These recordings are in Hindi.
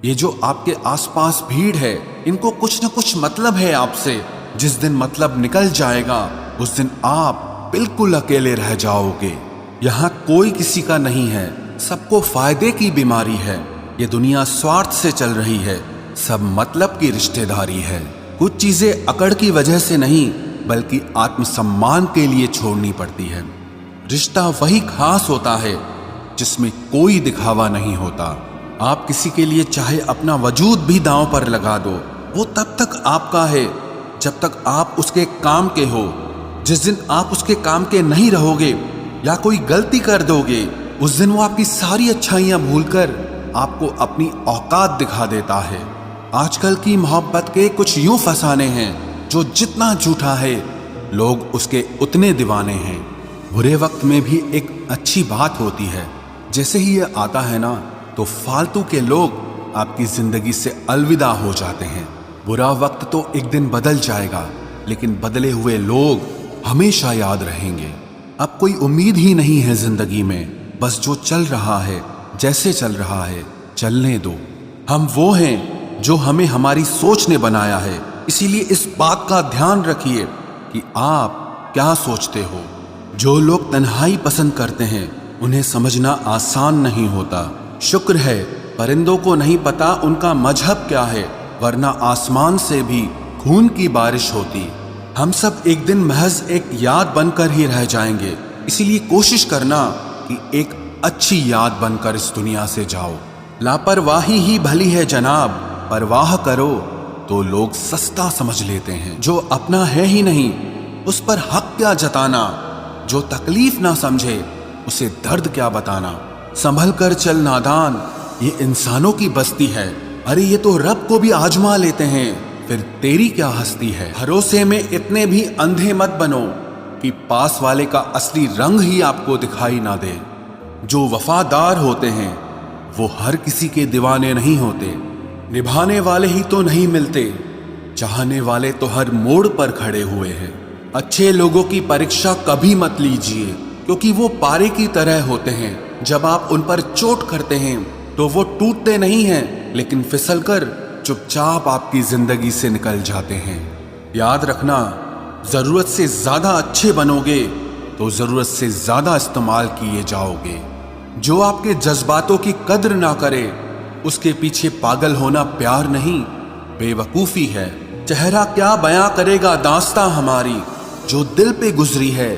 ये जो आपके आसपास भीड़ है, इनको कुछ न कुछ मतलब है आपसे। जिस दिन मतलब निकल जाएगा उस दिन आप बिल्कुल अकेले रह जाओगे। यहाँ कोई किसी का नहीं है, सबको फायदे की बीमारी है। ये दुनिया स्वार्थ से चल रही है, सब मतलब की रिश्तेदारी है। कुछ चीजें अकड़ की वजह से नहीं बल्कि आत्मसम्मान के लिए छोड़नी पड़ती है। रिश्ता वही खास होता है जिसमें कोई दिखावा नहीं होता। आप किसी के लिए चाहे अपना वजूद भी दांव पर लगा दो, वो तब तक आपका है जब तक आप उसके काम के हो। जिस दिन आप उसके काम के नहीं रहोगे या कोई गलती कर दोगे, उस दिन वो आपकी सारी अच्छाइयां भूलकर आपको अपनी औकात दिखा देता है। आजकल की मोहब्बत के कुछ यूं फसाने हैं, जो जितना झूठा है लोग उसके उतने दीवाने हैं। बुरे वक्त में भी एक अच्छी बात होती है, जैसे ही ये आता है ना तो फालतू के लोग आपकी जिंदगी से अलविदा हो जाते हैं। बुरा वक्त तो एक दिन बदल जाएगा, लेकिन बदले हुए लोग हमेशा याद रहेंगे। अब कोई उम्मीद ही नहीं है जिंदगी में, बस जो चल रहा है जैसे चल रहा है चलने दो। हम वो हैं जो हमें हमारी सोच ने बनाया है, इसीलिए इस बात का ध्यान रखिए कि आप क्या सोचते हो। जो लोग तन्हाई पसंद करते हैं उन्हें समझना आसान नहीं होता। शुक्र है परिंदों को नहीं पता उनका मजहब क्या है, वरना आसमान से भी खून की बारिश होती। हम सब एक दिन महज एक याद बनकर ही रह जाएंगे, इसीलिए कोशिश करना कि एक अच्छी याद बनकर इस दुनिया से जाओ। लापरवाही ही भली है जनाब, परवाह करो तो लोग सस्ता समझ लेते हैं। जो अपना है ही नहीं उस पर हक क्या जताना, जो तकलीफ ना समझे उसे दर्द क्या बताना। संभल कर चल नादान, ये इंसानों की बस्ती है। अरे ये तो रब को भी आजमा लेते हैं, फिर तेरी क्या हस्ती है। भरोसे में इतने भी अंधे मत बनो कि पास वाले का असली रंग ही आपको दिखाई ना दे। जो वफादार होते हैं वो हर किसी के दीवाने नहीं होते। निभाने वाले ही तो नहीं मिलते, चाहने वाले तो हर मोड़ पर खड़े हुए हैं। अच्छे लोगों की परीक्षा कभी मत लीजिए, क्योंकि वो पारे की तरह होते हैं। जब आप उन पर चोट करते हैं तो वो टूटते नहीं हैं, लेकिन फिसलकर चुपचाप आपकी जिंदगी से निकल जाते हैं। याद रखना, जरूरत से ज्यादा अच्छे बनोगे तो जरूरत से ज्यादा इस्तेमाल किए जाओगे। जो आपके जज्बातों की कद्र ना करे उसके पीछे पागल होना प्यार नहीं, बेवकूफी है। चेहरा क्या बयां करेगा दास्तां हमारी, जो दिल पे गुजरी है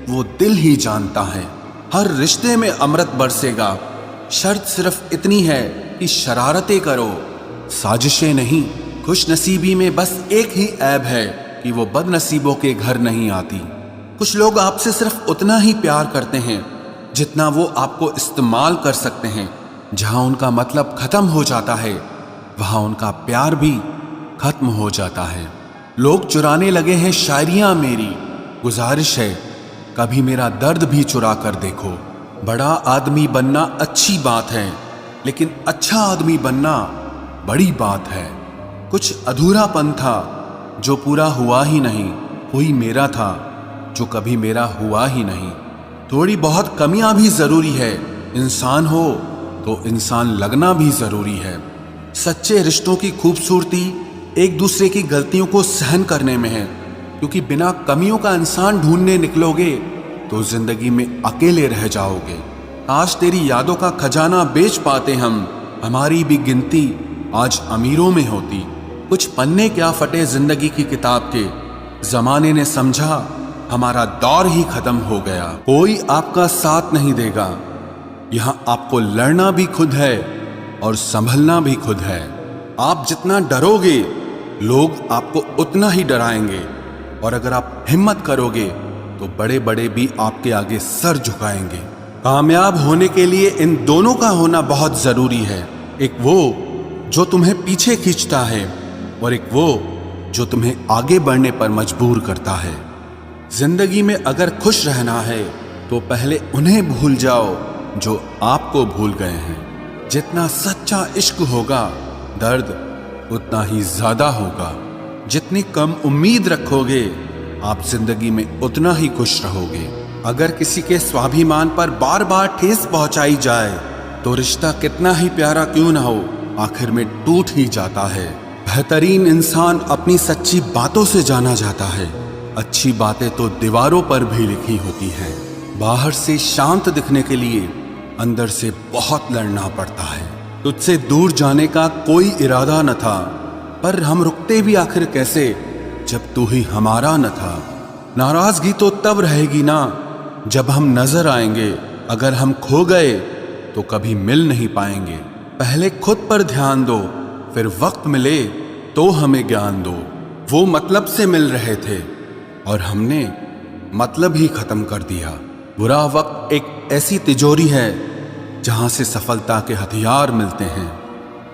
वो दिल ही जानता है। हर रिश्ते में अमृत बरसेगा, शर्त सिर्फ इतनी है कि शरारतें करो, साजिशें नहीं। खुश नसीबी में बस एक ही ऐब है कि वो बदनसीबों के घर नहीं आती। कुछ लोग आपसे सिर्फ उतना ही प्यार करते हैं जितना वो आपको इस्तेमाल कर सकते हैं। जहां उनका मतलब खत्म हो जाता है वहां उनका प्यार भी खत्म हो जाता है। लोग चुराने लगे हैं शायरियां मेरी, गुजारिश है कभी मेरा दर्द भी चुरा कर देखो। बड़ा आदमी बनना अच्छी बात है, लेकिन अच्छा आदमी बनना बड़ी बात है। कुछ अधूरापन था जो पूरा हुआ ही नहीं, कोई मेरा था जो कभी मेरा हुआ ही नहीं। थोड़ी बहुत कमियां भी जरूरी है, इंसान हो तो इंसान लगना भी जरूरी है। सच्चे रिश्तों की खूबसूरती एक दूसरे की गलतियों को सहन करने में है, क्योंकि बिना कमियों का इंसान ढूंढने निकलोगे तो जिंदगी में अकेले रह जाओगे। आज तेरी यादों का खजाना बेच पाते हम, हमारी भी गिनती आज अमीरों में होती। कुछ पन्ने क्या फटे जिंदगी की किताब के, जमाने ने समझा हमारा दौर ही खत्म हो गया। कोई आपका साथ नहीं देगा, यहाँ आपको लड़ना भी खुद है और संभलना भी खुद है। आप जितना डरोगे लोग आपको उतना ही डराएंगे, और अगर आप हिम्मत करोगे तो बड़े बड़े भी आपके आगे सर झुकाएंगे। कामयाब होने के लिए इन दोनों का होना बहुत जरूरी है। एक वो जो तुम्हें पीछे खींचता है और एक वो जो तुम्हें आगे बढ़ने पर मजबूर करता है। जिंदगी में अगर खुश रहना है तो पहले उन्हें भूल जाओ जो आपको भूल गए हैं। जितना सच्चा इश्क होगा दर्द उतना ही ज्यादा होगा। जितनी कम उम्मीद रखोगे आप जिंदगी में उतना ही खुश रहोगे। अगर किसी के स्वाभिमान पर बार बार ठेस पहुंचाई जाए तो रिश्ता कितना ही प्यारा क्यों ना हो, आखिर में टूट ही जाता है। बेहतरीन इंसान अपनी सच्ची बातों से जाना जाता है। अच्छी बातें तो दीवारों पर भी लिखी होती हैं। बाहर से शांत दिखने के लिए अंदर से बहुत लड़ना पड़ता है। तुझसे दूर जाने का कोई इरादा न था, पर हम रुकते भी आखिर कैसे जब तू ही हमारा न था। नाराजगी तो तब रहेगी ना जब हम नजर आएंगे। अगर हम खो गए तो कभी मिल नहीं पाएंगे। पहले खुद पर ध्यान दो, फिर वक्त मिले तो हमें ज्ञान दो। वो मतलब से मिल रहे थे और हमने मतलब ही खत्म कर दिया। बुरा वक्त एक ऐसी तिजोरी है जहां से सफलता के हथियार मिलते हैं।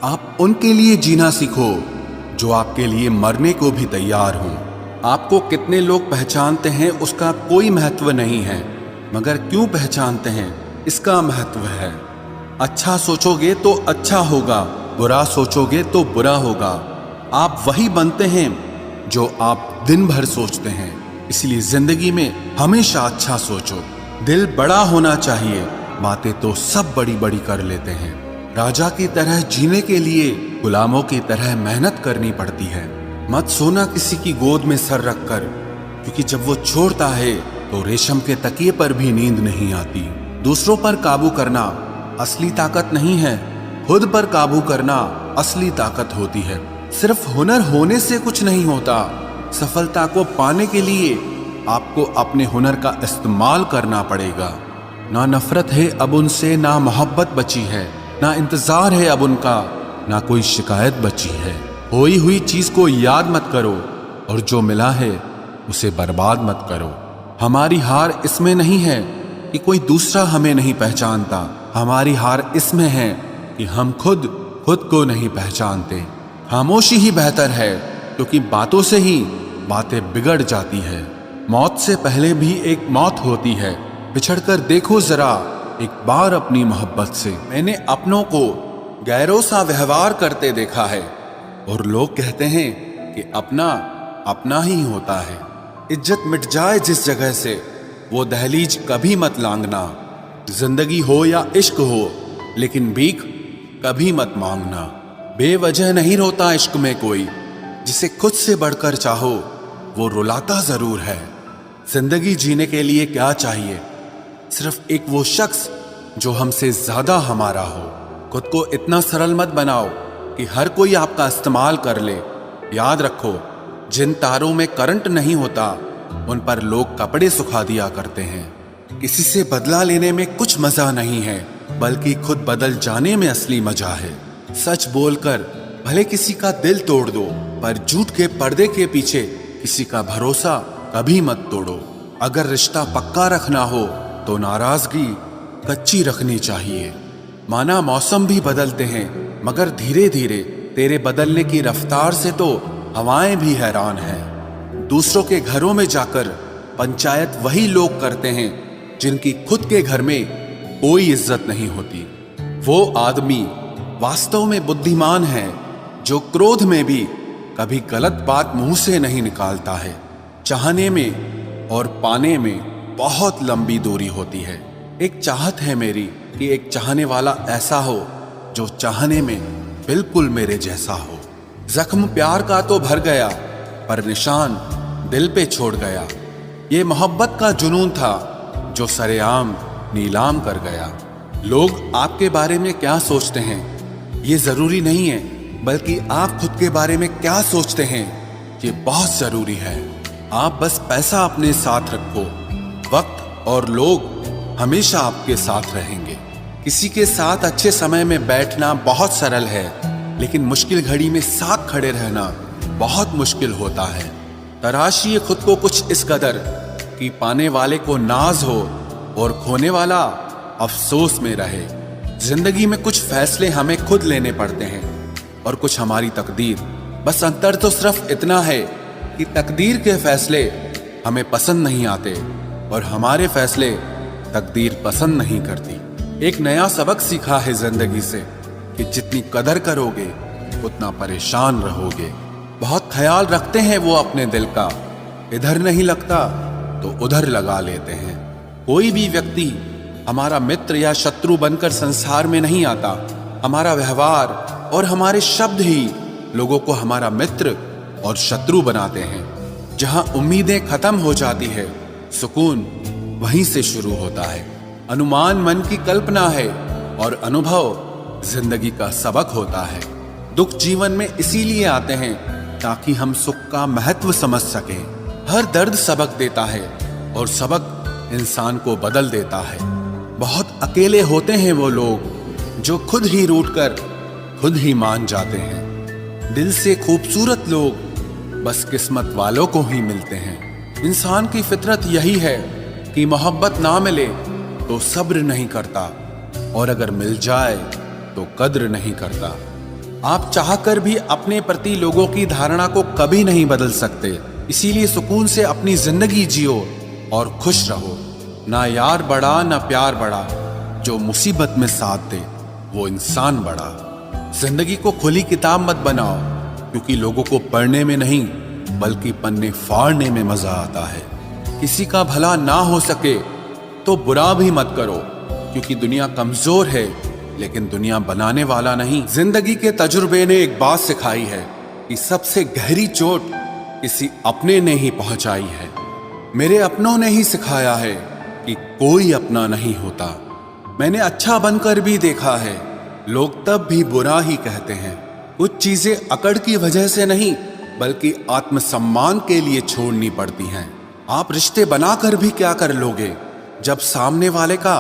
आप उनके लिए जीना सीखो जो आपके लिए मरने को भी तैयार हों। आपको कितने लोग पहचानते हैं उसका कोई महत्व नहीं है, मगर क्यों पहचानते हैं इसका महत्व है। अच्छा सोचोगे तो अच्छा होगा, बुरा सोचोगे तो बुरा होगा। आप वही बनते हैं जो आप दिन भर सोचते हैं। इसलिए जिंदगी में हमेशा अच्छा सोचो। दिल बड़ा होना चाहिए, बातें तो सब बड़ी बड़ी कर लेते हैं। राजा की तरह जीने के लिए गुलामों की तरह मेहनत करनी पड़ती है। मत सोना किसी की गोद में सर रखकर, क्योंकि जब वो छोड़ता है तो रेशम के तकिए पर भी नींद नहीं आती। दूसरों पर काबू करना असली ताकत नहीं है, खुद पर काबू करना असली ताकत होती है। सिर्फ हुनर होने से कुछ नहीं होता। सफलता को पाने के लिए आपको अपने हुनर का इस्तेमाल करना पड़ेगा। ना नफरत है अब उनसे, ना मोहब्बत बची है, ना इंतजार है अब उनका, ना कोई शिकायत बची है। खोई हुई चीज को याद मत करो और जो मिला है उसे बर्बाद मत करो। हमारी हार इसमें नहीं है कि कोई दूसरा हमें नहीं पहचानता। हमारी हार इसमें है कि हम खुद को नहीं पहचानते। खामोशी ही बेहतर है, क्योंकि बातों से ही बातें बिगड़ जाती है। मौत से पहले भी एक मौत होती है। बिछड़कर देखो जरा एक बार अपनी मोहब्बत से। मैंने अपनों को गैरों सा व्यवहार करते देखा है और लोग कहते हैं कि अपना अपना ही होता है। इज्जत मिट जाए जिस जगह से, वो दहलीज कभी मत लांघना। जिंदगी हो या इश्क हो, लेकिन भीख कभी मत मांगना। बेवजह नहीं रोता इश्क में कोई, जिसे खुद से बढ़कर चाहो वो रुलाता जरूर है। जिंदगी जीने के लिए क्या चाहिए? सिर्फ एक वो शख्स जो हमसे ज्यादा हमारा हो। खुद को इतना सरल मत बनाओ कि हर कोई आपका इस्तेमाल कर ले। याद रखो, जिन तारों में करंट नहीं होता उन पर लोग कपड़े सुखा दिया करते हैं। किसी से बदला लेने में कुछ मजा नहीं है, बल्कि खुद बदल जाने में असली मजा है। सच बोलकर भले किसी का दिल तोड़ दो, पर झूठ के पर्दे के पीछे किसी का भरोसा कभी मत तोड़ो। अगर रिश्ता पक्का रखना हो तो नाराजगी कच्ची रखनी चाहिए। माना मौसम भी बदलते हैं, मगर धीरे धीरे तेरे बदलने की रफ्तार से तो हवाएं भी हैरान हैं। दूसरों के घरों में जाकर पंचायत वही लोग करते हैं जिनकी खुद के घर में कोई इज्जत नहीं होती। वो आदमी वास्तव में बुद्धिमान है जो क्रोध में भी कभी गलत बात मुंह से नहीं निकालता है। चाहने में और पाने में बहुत लंबी दूरी होती है। एक चाहत है मेरी कि एक चाहने वाला ऐसा हो जो चाहने में बिल्कुल मेरे जैसा हो। जख्म प्यार का तो भर गया, पर निशान दिल पे छोड़ गया। ये मोहब्बत का जुनून था जो सरेआम नीलाम कर गया। लोग आपके बारे में क्या सोचते हैं ये जरूरी नहीं है, बल्कि आप खुद के बारे में क्या सोचते हैं ये बहुत जरूरी है। आप बस पैसा अपने साथ रखो, वक्त और लोग हमेशा आपके साथ रहेंगे। किसी के साथ अच्छे समय में बैठना बहुत सरल है, लेकिन मुश्किल घड़ी में साथ खड़े रहना बहुत मुश्किल होता है। तराशिए खुद को कुछ इस कदर कि पाने वाले को नाज हो और खोने वाला अफसोस में रहे। जिंदगी में कुछ फैसले हमें खुद लेने पड़ते हैं और कुछ हमारी तकदीर। बस अंतर तो सिर्फ इतना है कि तकदीर के फैसले हमें पसंद नहीं आते और हमारे फैसले तकदीर पसंद नहीं करती। एक नया सबक सीखा है जिंदगी से कि जितनी कदर करोगे उतना परेशान रहोगे। बहुत ख्याल रखते हैं वो अपने दिल का, इधर नहीं लगता तो उधर लगा लेते हैं। कोई भी व्यक्ति हमारा मित्र या शत्रु बनकर संसार में नहीं आता। हमारा व्यवहार और हमारे शब्द ही लोगों को हमारा मित्र और शत्रु बनाते हैं। जहां उम्मीदें खत्म हो जाती है, सुकून वहीं से शुरू होता है। अनुमान मन की कल्पना है और अनुभव जिंदगी का सबक होता है। दुख जीवन में इसीलिए आते हैं ताकि हम सुख का महत्व समझ सकें। हर दर्द सबक देता है और सबक इंसान को बदल देता है। बहुत अकेले होते हैं वो लोग जो खुद ही रूठकर खुद ही मान जाते हैं। दिल से खूबसूरत लोग बस किस्मत वालों को ही मिलते हैं। इंसान की फितरत यही है कि मोहब्बत ना मिले तो सब्र नहीं करता, और अगर मिल जाए तो कद्र नहीं करता। आप चाहकर भी अपने प्रति लोगों की धारणा को कभी नहीं बदल सकते। इसीलिए सुकून से अपनी जिंदगी जियो और खुश रहो। ना यार बड़ा ना प्यार बड़ा, जो मुसीबत में साथ दे वो इंसान बड़ा। जिंदगी को खुली किताब मत बनाओ, क्योंकि लोगों को पढ़ने में नहीं बल्कि पन्ने फाड़ने में मजा आता है। किसी का भला ना हो सके तो बुरा भी मत करो, क्योंकि दुनिया कमजोर है लेकिन दुनिया बनाने वाला नहीं। जिंदगी के तजुर्बे ने एक बात सिखाई है कि सबसे गहरी चोट किसी अपने ने ही पहुंचाई है। मेरे अपनों ने ही सिखाया है कि कोई अपना नहीं होता। मैंने अच्छा बनकर भी देखा है, लोग तब भी बुरा ही कहते हैं। कुछ चीजें अकड़ की वजह से नहीं बल्कि आत्मसम्मान के लिए छोड़नी पड़ती हैं। आप रिश्ते बनाकर भी क्या कर लोगे जब सामने वाले का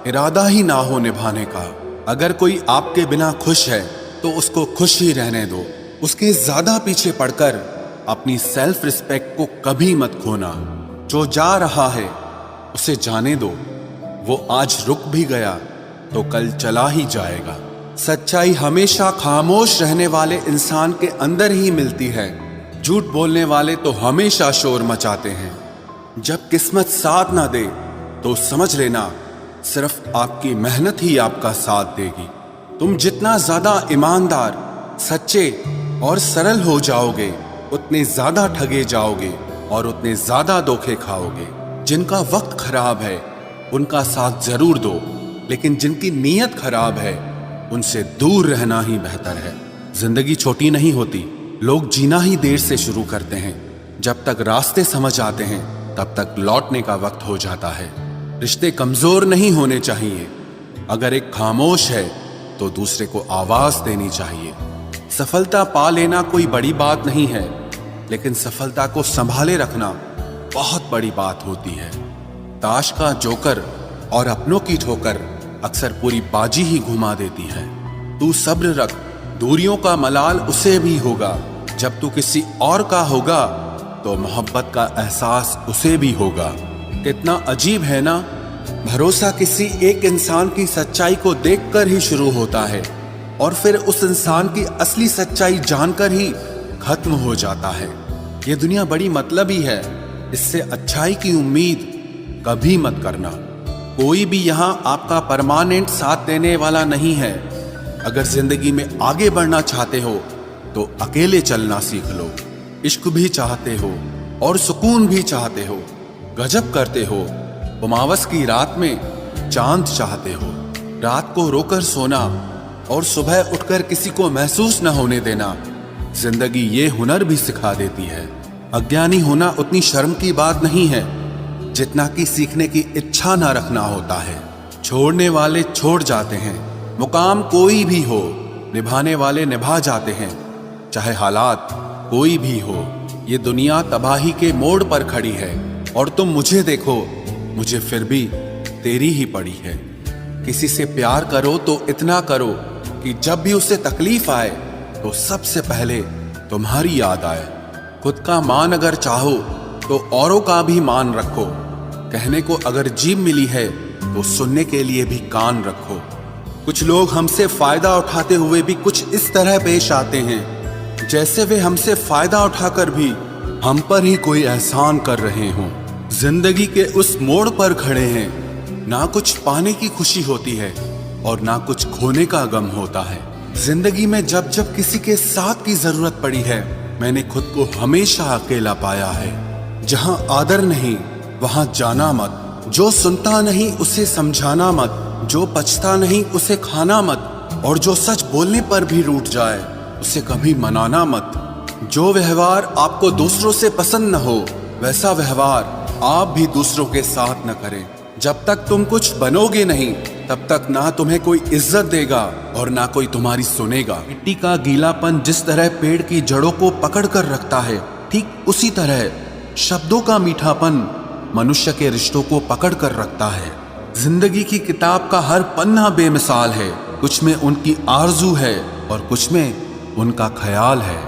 इरादा ही ना हो निभाने का। अगर कोई आपके बिना खुश है तो उसको खुश ही रहने दो। उसके ज्यादा पीछे पड़कर अपनी सेल्फ रिस्पेक्ट को कभी मत खोना। जो जा रहा है उसे जाने दो, वो आज रुक भी गया तो कल चला ही जाएगा। सच्चाई हमेशा खामोश रहने वाले इंसान के अंदर ही मिलती है। झूठ बोलने वाले तो हमेशा शोर मचाते हैं। जब किस्मत साथ ना दे तो समझ लेना सिर्फ आपकी मेहनत ही आपका साथ देगी। तुम जितना ज्यादा ईमानदार, सच्चे और सरल हो जाओगे उतने ज्यादा ठगे जाओगे और उतने ज्यादा धोखे खाओगे। जिनका वक्त खराब है उनका साथ जरूर दो, लेकिन जिनकी नीयत खराब है उनसे दूर रहना ही बेहतर है। जिंदगी छोटी नहीं होती, लोग जीना ही देर से शुरू करते हैं। जब तक रास्ते समझ आते हैं तब तक लौटने का वक्त हो जाता है। रिश्ते कमजोर नहीं होने चाहिए। अगर एक खामोश है तो दूसरे को आवाज देनी चाहिए। सफलता पा लेना कोई बड़ी बात नहीं है, लेकिन सफलता को संभाले रखना बहुत बड़ी बात होती है। ताश का जोकर और अपनों की ठोकर अक्सर पूरी बाजी ही घुमा देती है। तू सब्र रख, दूरियों का मलाल उसे भी होगा। जब तू किसी और का होगा तो मोहब्बत का एहसास उसे भी होगा। कितना अजीब है ना, भरोसा किसी एक इंसान की सच्चाई को देखकर ही शुरू होता है और फिर उस इंसान की असली सच्चाई जानकर ही खत्म हो जाता है। ये दुनिया बड़ी मतलबी है, इससे अच्छाई की उम्मीद कभी मत करना। कोई भी यहाँ आपका परमानेंट साथ देने वाला नहीं है। अगर जिंदगी में आगे बढ़ना चाहते हो तो अकेले चलना सीख लो। इश्क भी चाहते हो और सुकून भी चाहते हो, गजब करते हो। उमावस की रात में चांद चाहते हो। रात को रोकर सोना और सुबह उठकर किसी को महसूस न होने देना जिंदगी ये हुनर भी सिखा देती है। अज्ञानी होना उतनी शर्म की बात नहीं है जितना कि सीखने की इच्छा ना रखना होता है। छोड़ने वाले छोड़ जाते हैं, मुकाम कोई भी हो, निभाने वाले निभा जाते हैं, चाहे हालात कोई भी हो। ये दुनिया तबाही के मोड़ पर खड़ी है और तुम मुझे देखो, मुझे फिर भी तेरी ही पड़ी है। किसी से प्यार करो तो इतना करो कि जब भी उसे तकलीफ आए तो सबसे पहले तुम्हारी याद आए। खुद का मान अगर चाहो तो औरों का भी मान रखो। कहने को अगर जीभ मिली है तो सुनने के लिए भी कान रखो। कुछ लोग हमसे फायदा उठाते हुए भी कुछ इस तरह पेश आते हैं जैसे वे हमसे फायदा उठाकर भी हम पर ही कोई एहसान कर रहे हों। जिंदगी के उस मोड़ पर खड़े हैं, ना कुछ पाने की खुशी होती है और ना कुछ खोने का गम होता है। जिंदगी में जब जब किसी के साथ की जरूरत पड़ी है, मैंने खुद को हमेशा अकेला पाया है। जहां आदर नहीं वहां जाना मत, जो सुनता नहीं उसे समझाना मत, जो पछता नहीं उसे खाना मत, और जो सच बोलने पर भी रूठ जाए उसे कभी मनाना मत। जो व्यवहार आपको दूसरों से पसंद न हो वैसा व्यवहार आप भी दूसरों के साथ न करें। जब तक तुम कुछ बनोगे नहीं तब तक ना तुम्हें कोई इज्जत देगा और ना कोई तुम्हारी सुनेगा। मिट्टी का गीलापन जिस तरह पेड़ की जड़ों को पकड़ कर रखता है, ठीक उसी तरह शब्दों का मीठापन मनुष्य के रिश्तों को पकड़ कर रखता है। जिंदगी की किताब का हर पन्ना बेमिसाल है। कुछ में उनकी आरजू है और कुछ में उनका ख्याल है।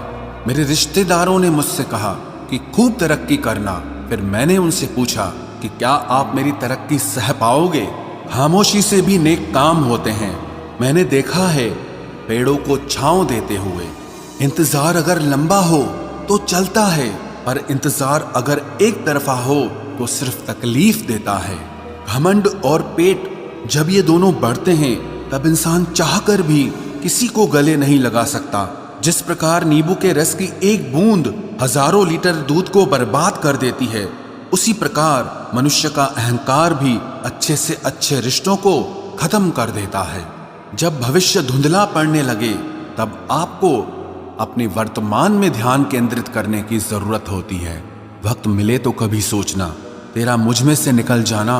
मेरे रिश्तेदारों ने मुझसे कहा कि खूब तरक्की करना। फिर मैंने उनसे पूछा कि क्या आप मेरी तरक्की सह पाओगे? खामोशी से भी नेक काम होते हैं। मैंने देखा है पेड़ों को छांव देते हुए। इंतजार अगर लंबा हो तो चलता है, पर इंतजार अगर एक तरफा हो तो सिर्फ तकलीफ देता है। घमंड और पेट जब ये दोनों बढ़ते हैं तब इंसान चाहकर भी किसी को गले नहीं लगा सकता। जिस प्रकार नींबू के रस की एक बूंद हजारों लीटर दूध को बर्बाद कर देती है, उसी प्रकार मनुष्य का अहंकार भी अच्छे से अच्छे रिश्तों को खत्म कर देता है। जब भविष्य धुंधला पड़ने लगे तब आपको अपने वर्तमान में ध्यान केंद्रित करने की जरूरत होती है। वक्त मिले तो कभी सोचना, तेरा मुझ में से निकल जाना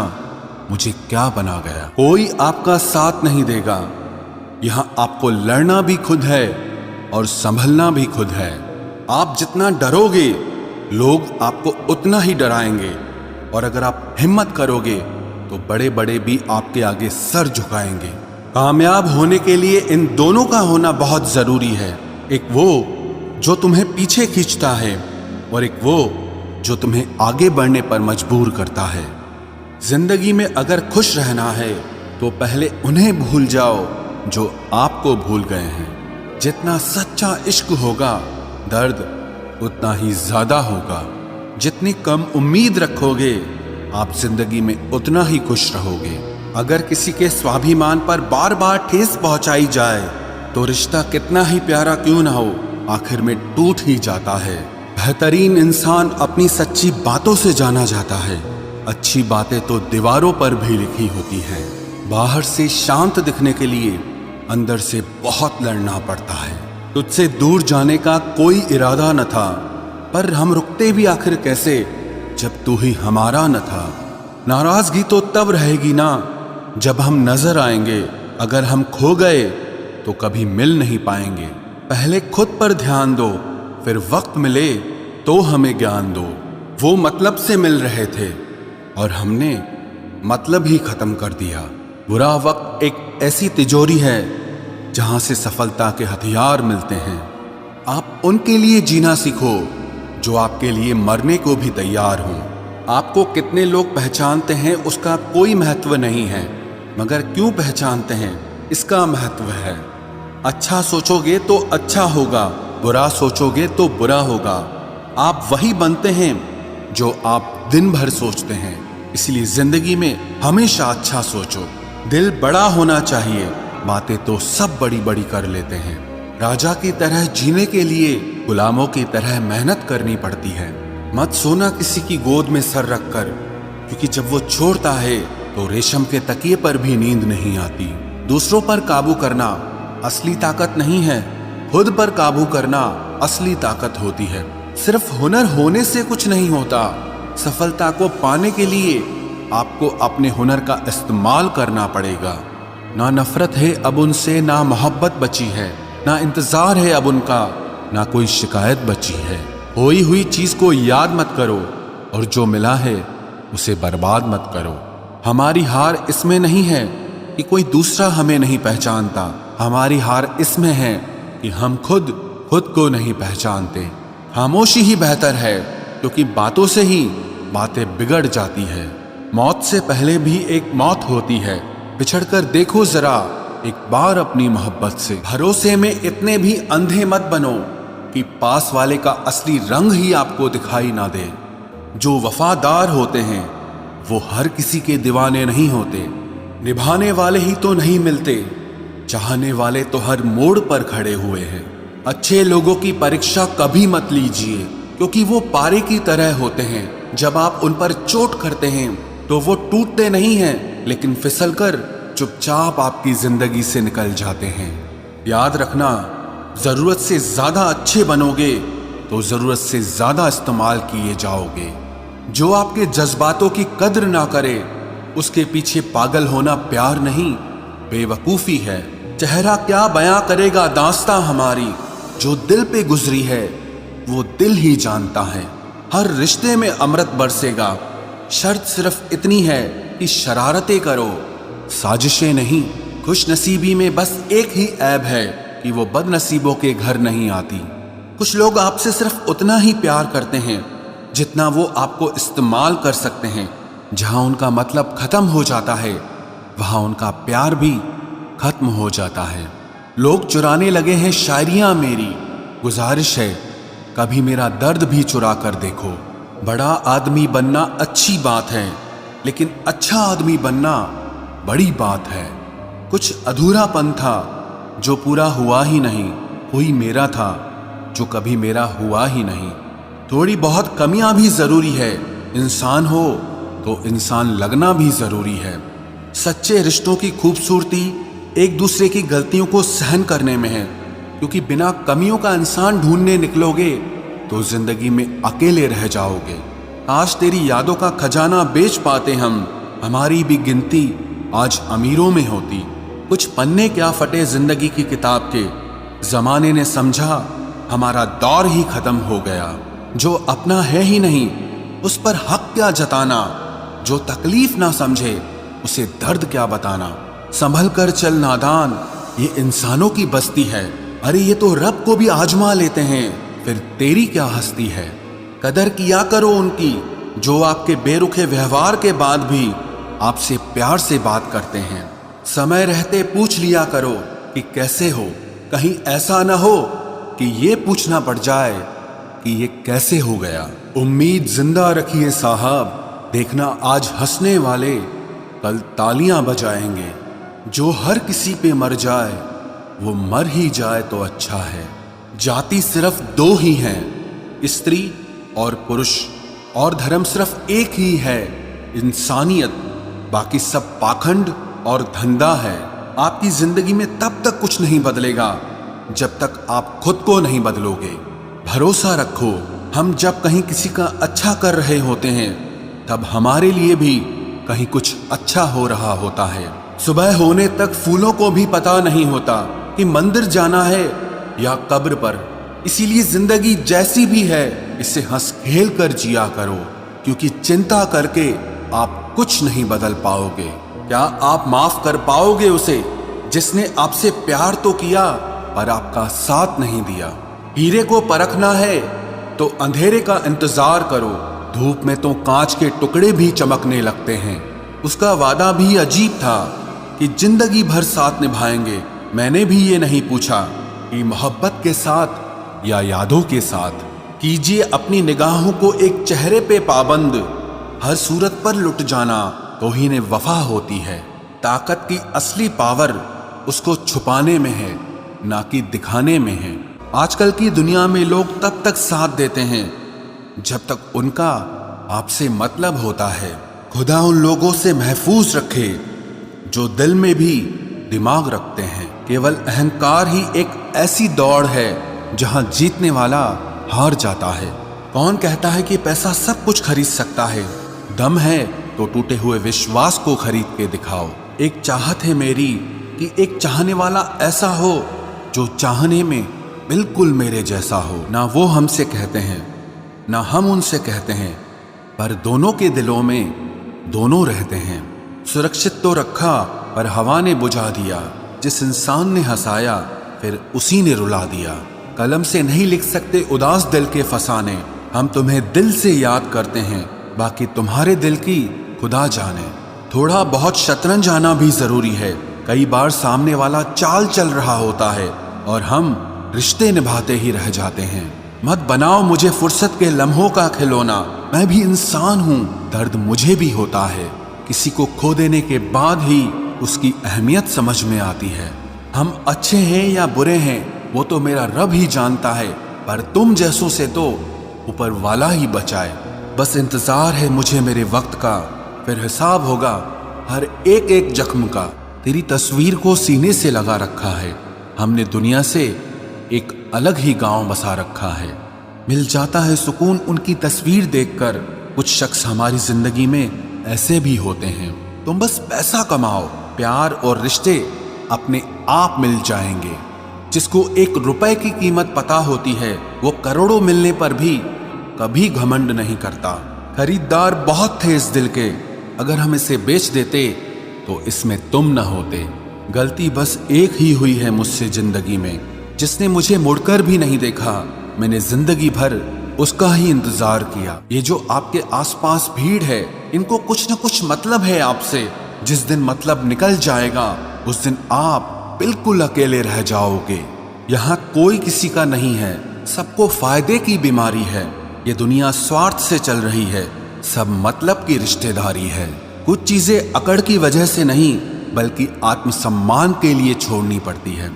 मुझे क्या बना गया। कोई आपका साथ नहीं देगा। यहां आपको लड़ना भी खुद है और संभलना भी खुद है। आप जितना डरोगे लोग आपको उतना ही डराएंगे, और अगर आप हिम्मत करोगे तो बड़े बड़े भी आपके आगे सर झुकाएंगे। कामयाब होने के लिए इन दोनों का होना बहुत जरूरी है। एक वो जो तुम्हें पीछे खींचता है और एक वो जो तुम्हें आगे बढ़ने पर मजबूर करता है। जिंदगी में अगर खुश रहना है तो पहले उन्हें भूल जाओ जो आपको भूल गए हैं। जितना सच्चा इश्क होगा दर्द उतना ही ज्यादा होगा। जितनी कम उम्मीद रखोगे आप जिंदगी में उतना ही खुश रहोगे। अगर किसी के स्वाभिमान पर बार बार ठेस पहुंचाई जाए तो रिश्ता कितना ही प्यारा क्यों ना हो आखिर में टूट ही जाता है। बेहतरीन इंसान अपनी सच्ची बातों से जाना जाता है। अच्छी बातें तो दीवारों पर भी लिखी होती हैं। बाहर से शांत दिखने के लिए अंदर से बहुत लड़ना पड़ता है। तुझसे दूर जाने का कोई इरादा न था, पर हम रुकते भी आखिर कैसे जब तू ही हमारा न था। नाराजगी तो तब रहेगी ना जब हम नजर आएंगे। अगर हम खो गए तो कभी मिल नहीं पाएंगे। पहले खुद पर ध्यान दो, फिर वक्त मिले तो हमें ज्ञान दो। वो मतलब से मिल रहे थे और हमने मतलब ही खत्म कर दिया। बुरा वक्त एक ऐसी तिजोरी है जहां से सफलता के हथियार मिलते हैं। आप उनके लिए जीना सीखो जो आपके लिए मरने को भी तैयार हों। आपको कितने लोग पहचानते हैं उसका कोई महत्व नहीं है, मगर क्यों पहचानते हैं इसका महत्व है। अच्छा सोचोगे तो अच्छा होगा, बुरा सोचोगे तो बुरा होगा। आप वही बनते हैं जो आप दिन भर सोचते हैं। इसलिए जिंदगी में हमेशा अच्छा सोचो। दिल बड़ा होना चाहिए, बातें तो सब बड़ी बड़ी कर लेते हैं। राजा की तरह जीने के लिए गुलामों की तरह मेहनत करनी पड़ती है। मत सोना किसी की गोद में सर रखकर, क्योंकि जब वो छोड़ता है तो रेशम के तकिए पर भी नींद नहीं आती। दूसरों पर काबू करना असली ताकत नहीं है, खुद पर काबू करना असली ताकत होती है। सिर्फ हुनर होने से कुछ नहीं होता। सफलता को पाने के लिए आपको अपने हुनर का इस्तेमाल करना पड़ेगा। ना नफरत है अब उनसे, ना मोहब्बत बची है, ना इंतजार है अब उनका, ना कोई शिकायत बची है। खोई हुई चीज को याद मत करो और जो मिला है उसे बर्बाद मत करो। हमारी हार इसमें नहीं है कि कोई दूसरा हमें नहीं पहचानता। हमारी हार इसमें है कि हम खुद को नहीं पहचानते। खामोशी ही बेहतर है, क्योंकि बातों से ही बातें बिगड़ जाती है। मौत से पहले भी एक मौत होती है। बिछड़कर देखो जरा एक बार अपनी मोहब्बत से। भरोसे में इतने भी अंधे मत बनो कि पास वाले का असली रंग ही आपको दिखाई ना दे। जो वफादार होते हैं वो हर किसी के दीवाने नहीं होते। निभाने वाले ही तो नहीं मिलते, चाहने वाले तो हर मोड़ पर खड़े हुए हैं। अच्छे लोगों की परीक्षा कभी मत लीजिए, क्योंकि वो पारे की तरह होते हैं। जब आप उन पर चोट करते हैं तो वो टूटते नहीं हैं, लेकिन फिसलकर चुपचाप आपकी जिंदगी से निकल जाते हैं। याद रखना, जरूरत से ज्यादा अच्छे बनोगे तो जरूरत से ज्यादा इस्तेमाल किए जाओगे। जो आपके जज्बातों की कद्र ना करे उसके पीछे पागल होना प्यार नहीं, बेवकूफी है। चेहरा क्या बयां करेगा दास्तां हमारी, जो दिल पे गुजरी है वो दिल ही जानता है। हर रिश्ते में अमृत बरसेगा, शर्त सिर्फ इतनी है कि शरारतें करो, साजिशें नहीं। खुश नसीबी में बस एक ही ऐब है कि वो बदनसीबों के घर नहीं आती। कुछ लोग आपसे सिर्फ उतना ही प्यार करते हैं जितना वो आपको इस्तेमाल कर सकते हैं। जहां उनका मतलब खत्म हो जाता है वहां उनका प्यार भी खत्म हो जाता है। लोग चुराने लगे हैं शायरियां मेरी, गुजारिश है कभी मेरा दर्द भी चुरा कर देखो। बड़ा आदमी बनना अच्छी बात है, लेकिन अच्छा आदमी बनना बड़ी बात है। कुछ अधूरापन था जो पूरा हुआ ही नहीं, कोई मेरा था जो कभी मेरा हुआ ही नहीं। थोड़ी बहुत कमियां भी जरूरी है, इंसान हो तो इंसान लगना भी जरूरी है। सच्चे रिश्तों की खूबसूरती एक दूसरे की गलतियों को सहन करने में है, क्योंकि बिना कमियों का इंसान ढूंढने निकलोगे तो जिंदगी में अकेले रह जाओगे। आज तेरी यादों का खजाना बेच पाते हम, हमारी भी गिनती आज अमीरों में होती। कुछ पन्ने क्या फटे जिंदगी की किताब के, जमाने ने समझा हमारा दौर ही खत्म हो गया। जो अपना है ही नहीं उस पर हक क्या जताना, जो तकलीफ ना समझे उसे दर्द क्या बताना। संभल कर चल नादान, ये इंसानों की बस्ती है। अरे ये तो रब को भी आजमा लेते हैं, फिर तेरी क्या हस्ती है। कदर किया करो उनकी जो आपके बेरुखे व्यवहार के बाद भी आपसे प्यार से बात करते हैं। समय रहते पूछ लिया करो कि कैसे हो, कहीं ऐसा ना हो कि ये पूछना पड़ जाए कि ये कैसे हो गया। उम्मीद जिंदा रखिए साहब, देखना आज हंसने वाले कल तालियां बजाएंगे। जो हर किसी पे मर जाए वो मर ही जाए तो अच्छा है। जाति सिर्फ दो ही हैं, स्त्री और पुरुष, और धर्म सिर्फ एक ही है, इंसानियत। बाकी सब पाखंड और धंधा है। आपकी जिंदगी में तब तक कुछ नहीं बदलेगा जब तक आप खुद को नहीं बदलोगे। भरोसा रखो, हम जब कहीं किसी का अच्छा कर रहे होते हैं तब हमारे लिए भी कहीं कुछ अच्छा हो रहा होता है। सुबह होने तक फूलों को भी पता नहीं होता कि मंदिर जाना है या कब्र पर। इसीलिए जिंदगी जैसी भी है इसे हंस खेल कर जिया करो, क्योंकि चिंता करके आप कुछ नहीं बदल पाओगे। क्या आप माफ कर पाओगे उसे जिसने आपसे प्यार तो किया पर आपका साथ नहीं दिया। हीरे को परखना है तो अंधेरे का इंतजार करो, धूप में तो कांच के टुकड़े भी चमकने लगते हैं। उसका वादा भी अजीब था कि जिंदगी भर साथ निभाएंगे। मैंने भी ये नहीं पूछा कि मोहब्बत के साथ या यादों के साथ। कीजिए अपनी निगाहों को एक चेहरे पे पाबंद, हर सूरत पर लुट जाना तौहीन वफा होती है। ताकत की असली पावर उसको छुपाने में है, ना कि दिखाने में है। आजकल की दुनिया में लोग तब तक साथ देते हैं जब तक उनका आपसे मतलब होता है। खुदा उन लोगों से महफूज रखे जो दिल में भी दिमाग रखते हैं। केवल अहंकार ही एक ऐसी दौड़ है जहां जीतने वाला हार जाता है। कौन कहता है कि पैसा सब कुछ खरीद सकता है? दम है तो टूटे हुए विश्वास को खरीद के दिखाओ। एक चाहत है मेरी कि एक चाहने वाला ऐसा हो जो चाहने में बिल्कुल मेरे जैसा हो। ना वो हमसे कहते हैं ना हम उनसे कहते हैं, पर दोनों के दिलों में दोनों रहते हैं। सुरक्षित तो रखा पर हवा ने बुझा दिया। जिस इंसान ने हंसाया फिर उसी ने रुला दिया। कलम से नहीं लिख सकते उदास दिल के फसाने, हम तुम्हें दिल से याद करते हैं, बाकी तुम्हारे दिल की खुदा जाने। थोड़ा बहुत शतरंज आना भी जरूरी है। कई बार सामने वाला चाल चल रहा होता है और हम रिश्ते निभाते ही रह जाते हैं। मत बनाओ मुझे फुर्सत के लम्हों का खिलौना, मैं भी इंसान हूँ, दर्द मुझे भी होता है। किसी को खो देने के बाद ही उसकी अहमियत समझ में आती है। हम अच्छे हैं या बुरे हैं वो तो मेरा रब ही जानता है, पर तुम जैसों से तो ऊपर वाला ही बचाए। बस इंतजार है मुझे मेरे वक्त का, फिर हिसाब होगा हर एक एक जख्म का। तेरी तस्वीर को सीने से लगा रखा है। हमने दुनिया से एक अलग ही गांव बसा रखा है। मिल जाता है सुकून उनकी तस्वीर देखकर। कुछ शख्स हमारी जिंदगी में ऐसे भी होते हैं। तुम बस पैसा कमाओ, प्यार और रिश्ते अपने आप मिल जाएंगे। जिसको 1 रुपए की कीमत पता होती है वो करोड़ों मिलने पर भी कभी घमंड नहीं करता। खरीदार बहुत थे इस दिल के, अगर हम इसे बेच देते तो इसमें तुम न होते। गलती बस एक ही हुई है मुझसे जिंदगी में, जिसने मुझे मुड़कर भी नहीं देखा। मैंने जिंदगी भर उसका ही इंतजार किया। ये जो आपके आसपास भीड़ है, इनको कुछ न कुछ मतलब है आपसे। जिस दिन मतलब निकल जाएगा उस दिन आप बिल्कुल अकेले रह जाओगे। यहाँ कोई किसी का नहीं है, सबको फायदे की बीमारी है। ये दुनिया स्वार्थ से चल रही है, सब मतलब की रिश्तेदारी है। कुछ चीजें अकड़ की वजह से नहीं बल्कि आत्मसम्मान के लिए छोड़नी पड़ती है।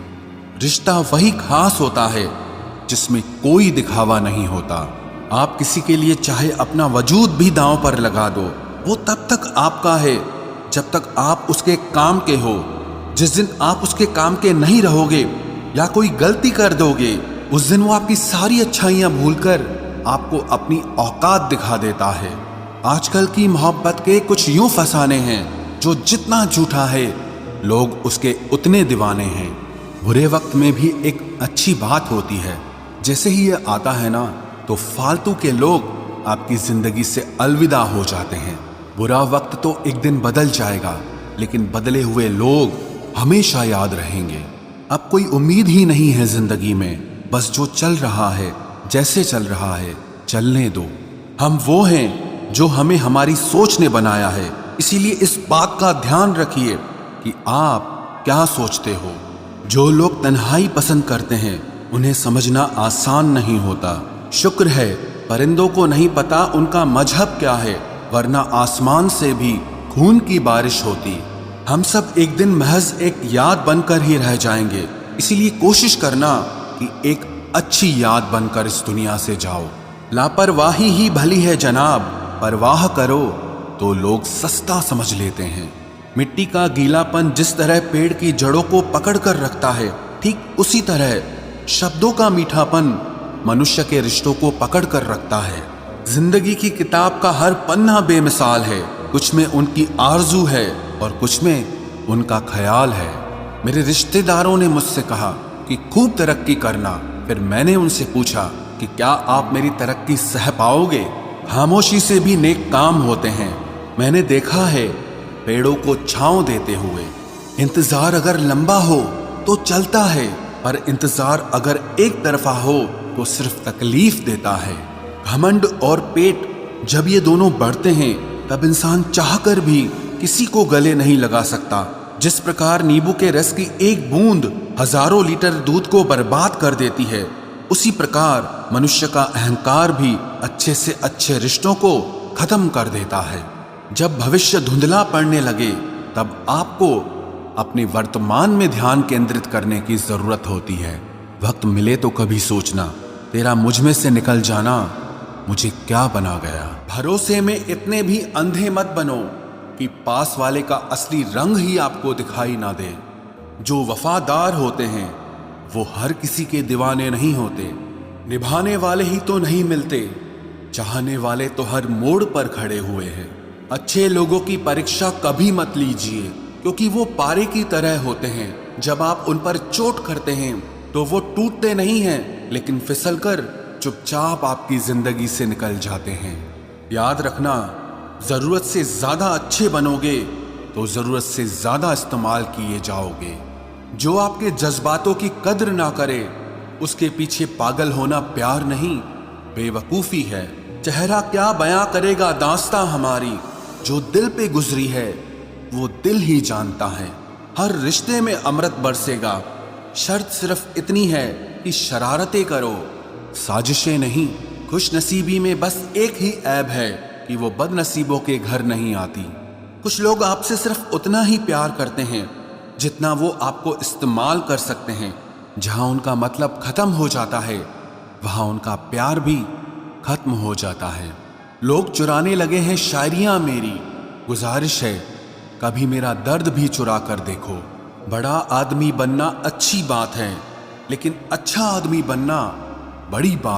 रिश्ता वही खास होता है जिसमें कोई दिखावा नहीं होता। आप किसी के लिए चाहे अपना वजूद भी दांव पर लगा दो, वो तब तक आपका है जब तक आप उसके काम के हो। जिस दिन आप उसके काम के नहीं रहोगे या कोई गलती कर दोगे, उस दिन वो आपकी सारी अच्छाइयां भूलकर आपको अपनी औकात दिखा देता है। आजकल की मोहब्बत के कुछ यूं फसाने हैं, जो जितना झूठा है लोग उसके उतने दीवाने हैं। बुरे वक्त में भी एक अच्छी बात होती है, जैसे ही ये आता है ना तो फालतू के लोग आपकी जिंदगी से अलविदा हो जाते हैं। बुरा वक्त तो एक दिन बदल जाएगा, लेकिन बदले हुए लोग हमेशा याद रहेंगे। अब कोई उम्मीद ही नहीं है जिंदगी में, बस जो चल रहा है जैसे चल रहा है चलने दो। हम वो हैं जो हमें हमारी सोच ने बनाया है, इसीलिए इस बात का ध्यान रखिए कि आप क्या सोचते हो। जो लोग तन्हाई पसंद करते हैं उन्हें समझना आसान नहीं होता। शुक्र है परिंदों को नहीं पता उनका मजहब क्या है, वरना आसमान से भी खून की बारिश होती। हम सब एक दिन महज एक याद बनकर ही रह जाएंगे, इसीलिए कोशिश करना कि एक अच्छी याद बनकर इस दुनिया से जाओ। लापरवाही ही भली है जनाब, परवाह करो तो लोग सस्ता समझ लेते हैं। मिट्टी का गीलापन जिस तरह पेड़ की जड़ों को पकड़ कर रखता है, ठीक उसी तरह शब्दों का मीठापन मनुष्य के रिश्तों को पकड़ कर रखता है। जिंदगी की किताब का हर पन्ना बेमिसाल है, कुछ में उनकी आरजू है और कुछ में उनका ख्याल है। मेरे रिश्तेदारों ने मुझसे कहा कि खूब तरक्की करना, फिर मैंने उनसे पूछा कि क्या आप मेरी तरक्की सह पाओगे। खामोशी से भी नेक काम होते हैं, मैंने देखा है पेड़ों को छांव देते हुए। इंतजार अगर लंबा हो तो चलता है, पर इंतजार अगर एक तरफा हो तो सिर्फ तकलीफ देता है। घमंड और पेट जब ये दोनों बढ़ते हैं तब इंसान चाहकर भी किसी को गले नहीं लगा सकता। जिस प्रकार नींबू के रस की एक बूंद हजारों लीटर दूध को बर्बाद कर देती है, उसी प्रकार मनुष्य का अहंकार भी अच्छे से अच्छे रिश्तों को खत्म कर देता है। जब भविष्य धुंधला पड़ने लगे तब आपको अपने वर्तमान में ध्यान केंद्रित करने की जरूरत होती है। वक्त मिले तो कभी सोचना, तेरा मुझ में से निकल जाना मुझे क्या बना गया। भरोसे में इतने भी अंधे मत बनो कि पास वाले का असली रंग ही आपको दिखाई ना दे। जो वफादार होते हैं वो हर किसी के दीवाने नहीं होते। निभाने वाले ही तो नहीं मिलते, चाहने वाले तो हर मोड़ पर खड़े हुए हैं। अच्छे लोगों की परीक्षा कभी मत लीजिए, क्योंकि वो पारे की तरह होते हैं। जब आप उन पर चोट करते हैं तो वो टूटते नहीं हैं, लेकिन फिसलकर चुपचाप आपकी जिंदगी से निकल जाते हैं। याद रखना, जरूरत से ज्यादा अच्छे बनोगे तो जरूरत से ज्यादा इस्तेमाल किए जाओगे। जो आपके जज्बातों की कद्र ना करे उसके पीछे पागल होना प्यार नहीं, बेवकूफी है। चेहरा क्या बयां करेगा दास्तां हमारी, जो दिल पे गुजरी है वो दिल ही जानता है। हर रिश्ते में अमृत बरसेगा, शर्त सिर्फ इतनी है कि शरारतें करो, साजिशें नहीं। खुश नसीबी में बस एक ही ऐब है कि वो बदनसीबों के घर नहीं आती। कुछ लोग आपसे सिर्फ उतना ही प्यार करते हैं जितना वो आपको इस्तेमाल कर सकते हैं। जहां उनका मतलब खत्म हो जाता है वहां उनका प्यार भी खत्म हो जाता है। लोग चुराने लगे हैं शायरियां मेरी, गुजारिश है कभी मेरा दर्द भी चुरा कर देखो। बड़ा आदमी बनना अच्छी बात है, लेकिन अच्छा आदमी बनना बड़ी बात